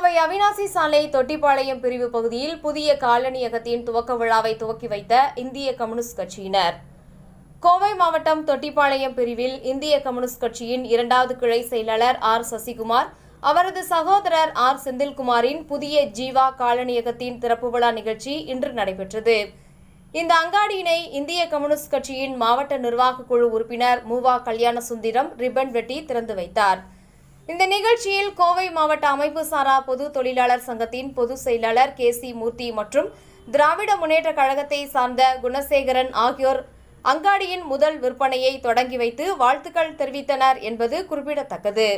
கோவை அவிநாசி சாலை தொட்டிப்பாளையம் பிரிவு பகுதியில் புதிய காலனியகத்தின் துவக்க விழாவை துவக்கி வைத்த இந்திய கம்யூனிஸ்ட் கட்சியினர். கோவை மாவட்டம் தொட்டிப்பாளையம் பிரிவில் இந்திய கம்யூனிஸ்ட் கட்சியின் 2வது கிளை செயலாளர் ஆர். சசிகுமார், அவரது சகோதரர் ஆர். செந்தில்குமாரின் புதிய ஜீவா காலனியகத்தின் திறப்பு விழா நிகழ்ச்சி இன்று நடைபெற்றது. இந்த அங்காடியினை இந்திய கம்யூனிஸ்ட் கட்சியின் மாவட்ட நிர்வாக குழு உறுப்பினர் மூவா கல்யாணசுந்தரம் ரிப்பன் வெட்டி திறந்து வைத்தார். இந்த நிகழ்ச்சியில் கோவை மாவட்ட அமைப்பு சாரா பொது தொழிலாளர் சங்கத்தின் பொதுச் செயலாளர் கே.சி. மூர்த்தி மற்றும் திராவிட முன்னேற்ற கழகத்தை சார்ந்த குணசேகரன் ஆகியோர் அங்காடியின் முதல் விற்பனையை தொடங்கி வைத்து வாழ்த்துக்கள் தெரிவித்தனர் என்பது குறிப்பிடத்தக்கது.